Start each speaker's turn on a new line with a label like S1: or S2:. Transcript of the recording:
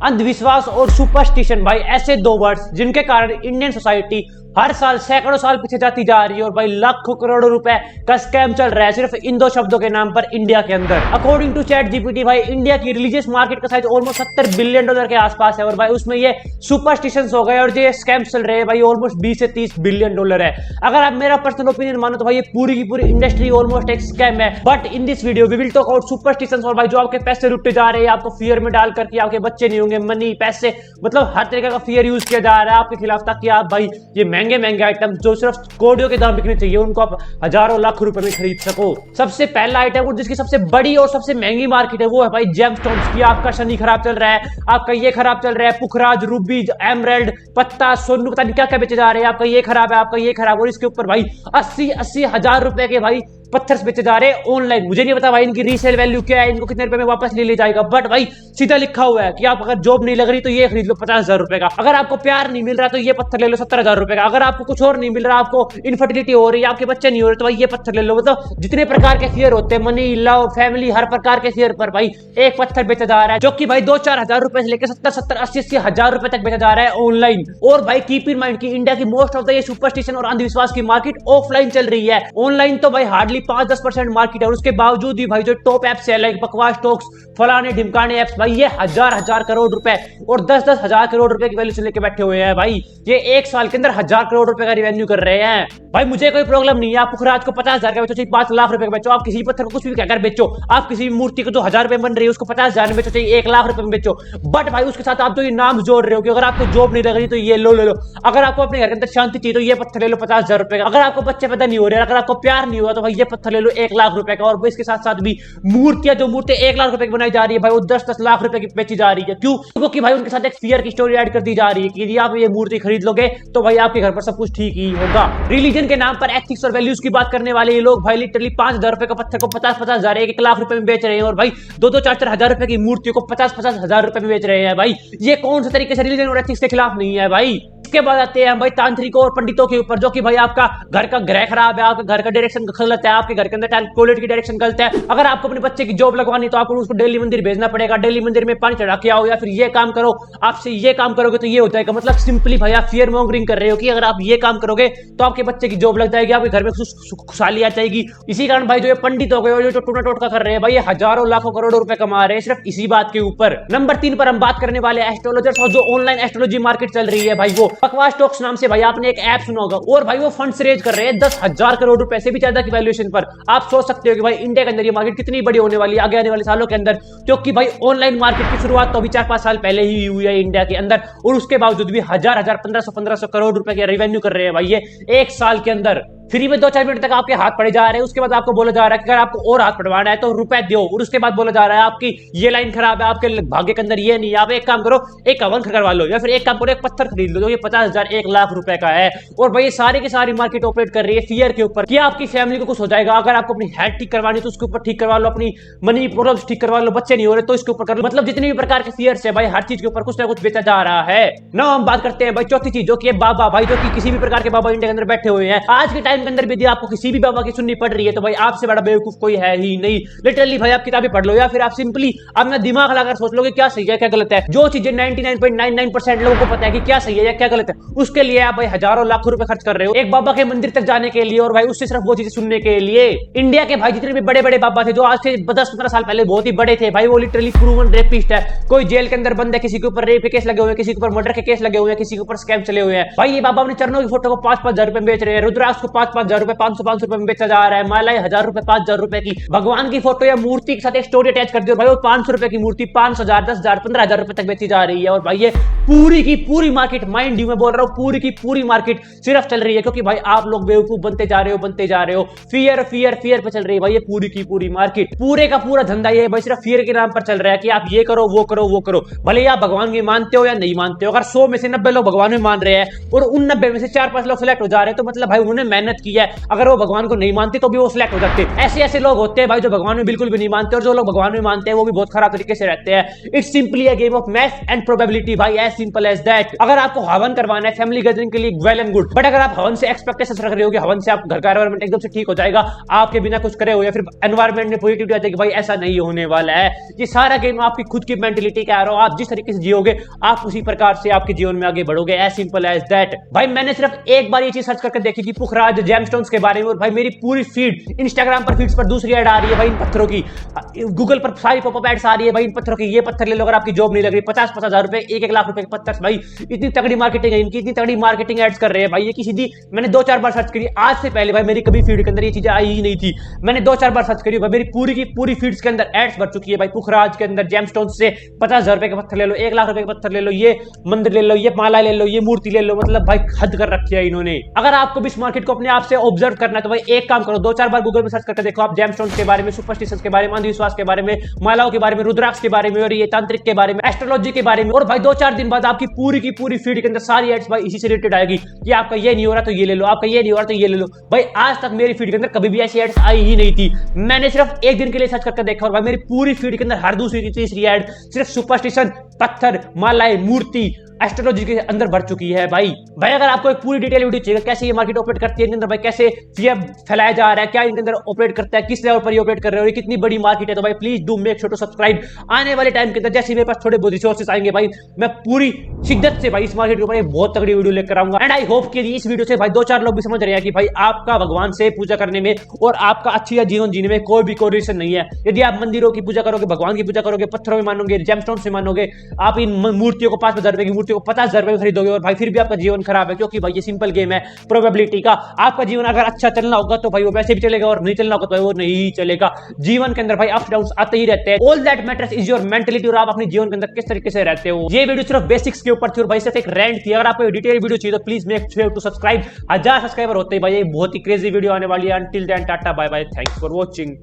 S1: अंधविश्वास और सुपरस्टिशन भाई ऐसे दो वर्ड्स जिनके कारण इंडियन सोसाइटी हर साल सैकड़ों साल पीछे जाती जा रही है और भाई लाखों करोड़ों रुपए का स्कैम चल रहा है सिर्फ इन दो शब्दों के नाम पर इंडिया के अंदर। अकॉर्डिंग टू चैट जीपीटी भाई इंडिया की रिलीजियस मार्केट का साइज ऑलमोस्ट $70 बिलियन के आसपास है और भाई उसमें ये सुपरस्टिशंस हो गए और जो स्कैम्स चल रहे हैं भाई ऑलमोस्ट 20 से 30 बिलियन डॉलर है। अगर आप मेरा पर्सनल ओपिनियन मानो तो भाई ये पूरी की पूरी इंडस्ट्री ऑलमोस्ट एक स्कैम है। But in this video we will talk about superstitions और भाई जो आपके पैसे लुटते जा रहे हैं, आपको फियर में डाल करके आपके बच्चे नहीं होंगे, मनी पैसे मतलब हर तरीके का फियर यूज किया जा रहा है आपके खिलाफ, ताकि आप भाई ये महंगे महंगे आइटम जो सिर्फ कोडियों के दाम बिकने चाहिए उनको आप हजारों लाख रुपए में खरीद सको। सबसे पहला आइटम और जिसकी सबसे बड़ी और सबसे महंगी मार्केट है वो है भाई जेमस्टोन्स की। आपका शनि खराब चल रहा है, आपका ये खराब चल रहा है, पुखराज, रूबी, एमराल्ड, पत्ता, सोनू, पता नहीं क्या क्या बेचे जा रहे हैं, आपका ये खराब है, आपका ये खराब, और इसके ऊपर भाई 80 हजार रुपए के भाई पत्थर बेचे जा रहे हैं ऑनलाइन। मुझे नहीं पता भाई इनकी रीसेल वैल्यू क्या है, इनको कितने रुपए में वापस ले जाएगा, बट भाई सीधा लिखा हुआ है कि आप अगर जॉब नहीं लग रही तो ये खरीद लो 50,000 रुपए का, अगर आपको प्यार नहीं मिल रहा तो ये पत्थर ले लो 70,000 रुपए का, अगर आपको कुछ और नहीं मिल रहा, आपको इनफर्टिलिटी हो रही है, आपके बच्चे नहीं हो रहे तो भाई ये पत्थर ले लो। मतलब जितने प्रकार के फियर होते हैं, मनी, लव, फैमिली, हर प्रकार के फियर पर भाई एक पत्थर बेचा जा रहा है जो कि भाई 2-4 हजार रुपए से लेकर 70-80 हजार रुपए तक बेचा जा रहा है ऑनलाइन। और भाई कीप इन माइंड की इंडिया की मोस्ट ऑफ द ये सुपरस्टिशन और अंधविश्वास की मार्केट ऑफलाइन चल रही है। ऑनलाइन तो भाई हार्डली 5-10% मार्केट है और उसके बावजूद भी भाई जो टॉप एप्स है लाइक बकवास टॉक्स, फलाने ढिमकाने एप्स, भाई ये हजार करोड़ रुपए और 10-10 हजार करोड़ रुपए की वैल्यू से लेके बैठे हुए हैं। भाई ये एक साल के अंदर 1000 करोड़ रुपए का रेवेन्यू कर रहे हैं। भाई मुझे कोई प्रॉब्लम नहीं है, आप पुखराज को 50,000 का बेचो, चाहिए 5 लाख रुपए का बेचो, आप किसी पत्थर को कुछ भी कहकर बेचो, आप किसी मूर्ति को जो 1000 रुपए बन रही है उसको 50,000 में बेचो, चाहिए 1 लाख रुपए में बेचो, बट भाई उसके साथ आप जो ये नाम जोड़ रहे हो कि अगर आपको जॉब नहीं लग रही तो ये लो, अगर आपको अपने घर के अंदर शांति चाहिए तो ये पत्थर ले लो 50,000 रुपए का, अगर आपको बच्चे पैदा नहीं हो रहे, अगर आपको प्यार नहीं हुआ तो भाई ये पत्थर ले लो 1 लाख रुपए का। और इसके साथ साथ भी मूर्तियां, जो मूर्तियां 1 लाख रुपए की बनाई जा रही है भाई वो 10-10 लाख रुपए की बेची जा रही है। क्यों? क्योंकि भाई उनके साथ एक फियर की स्टोरी ऐड कर दी जा रही है कि यदि आप ये मूर्ति खरीद लोगे तो भाई आपके घर पर सब कुछ ठीक ही होगा। रिलीजन के नाम पर एथिक्स और वैल्यूज की बात करने वाले ये लोग भाई लिटरली 5,000 रुपए का पत्थर को 50-50 हजार 1 लाख रुपए में बेच रहे हैं और भाई 2-4 हजार रुपए की मूर्तियों को 50-50 हजार रुपए में बेच रहे हैं। भाई ये कौन सा तरीके से रिलीजन और एथिक्स के खिलाफ नहीं है भाई। इसके बाद आते हैं भाई तांत्रिकों और पंडितों के ऊपर, जो कि भाई आपका घर का ग्रह खराब है, आपके घर का डायरेक्शन गलत है, आपके घर के अंदर टॉयलेट की डायरेक्शन गलत है, अगर आपको अपने बच्चे की जॉब लगवानी तो आपको उसको डेली मंदिर भेजना पड़ेगा, डेली मंदिर में पानी चढ़ा के आओ, या फिर ये काम करो, आपसे ये काम करोगे तो ये हो जाएगा। मतलब सिंपली भाई आप फियर मॉन्गरिंग कर रहे हो कि अगर आप ये काम करोगे तो आपके बच्चे की जॉब लग जाएगी, आपके घर में खुशहाली आ जाएगी। इसी कारण भाई जो ये पंडित हो गए और जो टूना टोटका कर रहे हैं भाई ये हजारों लाखों करोड़ों रुपए कमा रहे हैं सिर्फ इसी बात के ऊपर। नंबर 3 पर हम बात करने वाले एस्ट्रोलॉजर्स और जो ऑनलाइन एस्ट्रोलॉजी मार्केट चल रही है भाई वो बकवास टॉक्स नाम से भाई आपने एक ऐप सुना होगा, और भाई वो फंड्स रेज कर रहे हैं 10,000 करोड़ रुपए से भी ज्यादा की वैल्यूएशन पर। आप सोच सकते हो कि भाई इंडिया के अंदर ये मार्केट कितनी बड़ी होने वाली है आगे आने वाले सालों के अंदर, क्योंकि भाई ऑनलाइन मार्केट की शुरुआत तो अभी 4-5 साल पहले ही हुई है इंडिया के अंदर, और उसके बावजूद भी हजार 1500 करोड़ रुपए के रेवेन्यू कर रहे हैं भाई ये एक साल के अंदर। फ्री में 2-4 मिनट तक आपके हाथ पड़े जा रहे हैं, उसके बाद आपको बोला जा रहा है कि अगर आपको और हाथ पड़वाना है तो रुपए दो, और उसके बाद बोला जा रहा है आपकी ये लाइन खराब है, आपके भाग्य के अंदर ये नहीं है, आप एक काम करो एक हवन करवा लो, या फिर एक काम करो एक पत्थर खरीद लो जो ये 50,000 1 लाख रुपए का है। और भाई ये सारी की सारी मार्केट ऑपरेट कर रही है फियर के ऊपर कि आपकी फैमिली को कुछ हो जाएगा, अगर आपको अपनी हेल्थ ठीक करवानी तो उसके ऊपर ठीक करवा लो, अपनी मनी प्रॉब्लम्स ठीक करवा लो, बच्चे नहीं हो रहे तो इसके ऊपर कर लो। मतलब जितने भी प्रकार के फियर्स है भाई हर चीज के ऊपर कुछ ना कुछ बेचा जा रहा है ना। हम बात करते हैं भाई चौथी चीज जो कि बाबा, भाई जो कि किसी भी प्रकार के बाबा इंडिया के अंदर बैठे हुए हैं। आज के टाइम के अंदर भी आपको किसी भी बाबा की सुननी पड़ रही है तो भाई आपसे बड़ा बेवकूफ कोई है ही नहीं। लिटरली भाई आप किताबें पढ़ लो या फिर आप सिंपली अपना दिमाग लगाकर सोच लो कि क्या सही है क्या गलत है। जो चीजें 99.99% लोगों को पता है कि क्या सही है या क्या गलत है, उसके लिए आप भाई हजारों लाखों रुपए खर्च कर रहे हो एक बाबा के मंदिर तक जाने के लिए, और भाई उससे सिर्फ वो चीजें सुनने के लिए। इंडिया के भाई जितने भी बड़े बड़े बाबा थे जो आज से 10-15 साल पहले बहुत ही बड़े थे भाई, वो लिटरली प्रूवन रेपिस्ट है, कोई जेल के अंदर बंद है, किसी के ऊपर रेप के केस लगे हुए हैं, किसी के ऊपर मर्डर के केस लगे हुए हैं, किसी के ऊपर स्कैम चले हुए हैं। भाई ये बाबा अपने चरणों की फोटो को 5-5 हजार रुपए में बेच रहे हैं, रुद्राक्ष को 5-5 हजार रुपए 500 रुपए में बेचा जा रहा है, माला 1000 रुपए 5,000 रुपए की, भगवान की फोटो या मूर्ति के साथ एक स्टोरी अटैच कर दी और भाई वो 500 रुपए की मूर्ति 5,000 10,000 15,000 रुपए तक बेची जा रही है। और भाई ये पूरी की पूरी मार्केट, माइंड यू मैं बोल रहा हूँ पूरी की पूरी मार्केट सिर्फ चल रही है क्योंकि भाई आप लोग बेवकूफ बनते जा रहे हो, फियर पे चल रही है भाई ये पूरी की पूरी मार्केट। पूरे का पूरा धंधा ये भाई सिर्फ फियर के नाम पर चल रहा है कि आप ये करो वो करो। भले आप भगवान में मानते हो या नहीं मानते हो, अगर 100 में से 90 लोग भगवान में मान रहे हैं और उन 90 में से 4-5 लोग सिलेक्ट हो जा रहे हैं तो मतलब भाई उन्होंने मेहनत मेहनत की है, अगर वो भगवान को नहीं मानते तो भी वो सिलेक्ट हो जाते। ऐसे ऐसे लोग होते हैं भाई जो भगवान में बिल्कुल भी नहीं मानते, और जो लोग भगवान में मानते हैं वो भी बहुत खराब तरीके से रहते हैं। It's simply a game of math and probability भाई, एज सिंपल एज दैट। अगर आपको हवन करवाना है फैमिली गैदरिंग के लिए, वेल एंड गुड, बट अगर आप हवन से एक्सपेक्टेशंस रख रहे हो कि हवन से आप घर का एनवायरनमेंट एकदम से ठीक हो जाएगा आपके बिना कुछ करे हो, या फिर एनवायरनमेंट में पॉजिटिविटी आती है कि भाई ऐसा नहीं होने वाला है। ये सारा गेम आपकी खुद की मेंटेलिटी का है, आप जिस तरीके से जियोगे आप उसी प्रकार से आपके जीवन में आगे बढ़ोगे, एज सिंपल एज दैट। भाई मैंने सिर्फ एक बार ये चीज सर्च करके देखी थी पुखराज जेमस्टोन्स के बारे में, और भाई मेरी पूरी फीड इंस्टाग्राम पर फीड्स पर दूसरी ऐड आ रही है भाई इन पत्थरों की, गूगल पर सारी पॉपअप एड्स आ रही है भाई इन पत्थरों की। ये पत्थर ले लो अगर आपकी जॉब नहीं लग रही, 50-50 हजार रुपए, 1-1 लाख रुपए के पत्थर। भाई इतनी तगड़ी मार्केटिंग है इनकी, इतनी तगड़ी मार्केटिंग एड्स कर रहे हैं भाई। ये किसी दी मैंने 2-4 बार सर्च करी, आज से पहले भाई मेरी कभी फीड के अंदर ये चीजें आई ही नहीं थी। मैंने 2-4 बार सर्च करी भाई, मेरी पूरी की पूरी फीड्स के अंदर एड्स भर चुकी है भाई। पुखराज के अंदर जेमस्टोन से 50,000 रुपए के पत्थर ले लो, 1 लाख रुपए के पत्थर ले लो, ये मंदिर ले लो, ये माला ले लो, ये मूर्ति ले लो, मतलब भाई हद कर रखी है इन्होंने। अगर आपको भी इस मार्केट को अपने आप से ऑब्जर्व करना है तो भाई एक काम करो, 2-4 बार गूगल में सर्च करके देखो आप जेमस्टोन्स के बारे में, सुपरस्टिशंस के बारे में, अंधविश्वास के बारे में, मालाओं के बारे में, रुद्राक्ष के बारे में, और ये तांत्रिक के बारे में, एस्ट्रोलॉजी के बारे में। और भाई 2-4 दिन बाद आपकी पूरी की पूरी फीड के अंदर सारी एड्स भाई इसी से रिलेटेड आएगी कि आपका ये नहीं हो रहा तो ये ले लो, आपका ये नहीं हो रहा तो ये ले लो। भाई आज तक मेरी फीड के अंदर कभी भी ऐसी एड्स आई ही नहीं थी। मैंने सिर्फ एक दिन के लिए सर्च करके देखा और भाई मेरी पूरी फीड के अंदर हर दूसरी तीसरी एड सिर्फ सुपरस्टिशन, पत्थर, मालाएं, मूर्ति, एस्ट्रोलॉजी के अंदर बढ़ चुकी है भाई। अगर आपको एक पूरी डिटेल वीडियो चाहिए कैसे ये मार्केट ऑपरेट करती है इनके अंदर, भाई कैसे फियर फैलाया जा रहा है, क्या इनके अंदर ऑपरेट करता है, किस लेवल पर ये ऑपरेट कर रहे हो, ये कितनी बड़ी मार्केट है, तो भाई please do make sure to subscribe. आने वाले टाइम के अंदर जैसे मेरे पास थोड़े बहुत रिसोर्सेस आएंगे भाई, मैं पूरी शिद्दत से भाई इस मार्केट के ऊपर बहुत तगड़ी वीडियो लेकर आऊंगा। एंड आई होप कि इस वीडियो से भाई 2-4 लोग भी समझ रहे हैं कि भाई आपका भगवान से पूजा करने में और आपका अच्छी जीवन जीने में कोई भी कोरिलेशन नहीं है। यदि आप मंदिरों की पूजा करोगे, भगवान की पूजा करोगे, पत्थरों में मानोगे, जेमस्टोन से मानोगे, आप इन मूर्तियों को 5,000 रुपए की मूर्तियों को 50,000 रुपए खरीदोगे और भाई फिर भी आपका जीवन खराब है, क्योंकि भाई ये सिंपल गेम है प्रोबेबिलिटी का। आपका जीवन अगर अच्छा चलना होगा तो भाई वो वैसे भी चलेगा, और नहीं चलना होगा तो भाई वो नहीं चलेगा। जीवन के अंदर भाई अप्स डाउन्स आते ही रहते हैं। All that matters is your mentality, और आप अपने जीवन के अंदर किस तरीके से रहते हो। ये वीडियो सिर्फ बेसिक्स के ऊपर थी और भाई सिर्फ एक रैंट थी। अगर आपको डिटेल वीडियो चाहिए तो please make sure to subscribe. 1000 subscriber होते ही भाई ये बहुत ही क्रेजी वीडियो आने वाली है। Until then tata bye bye, thanks for watching.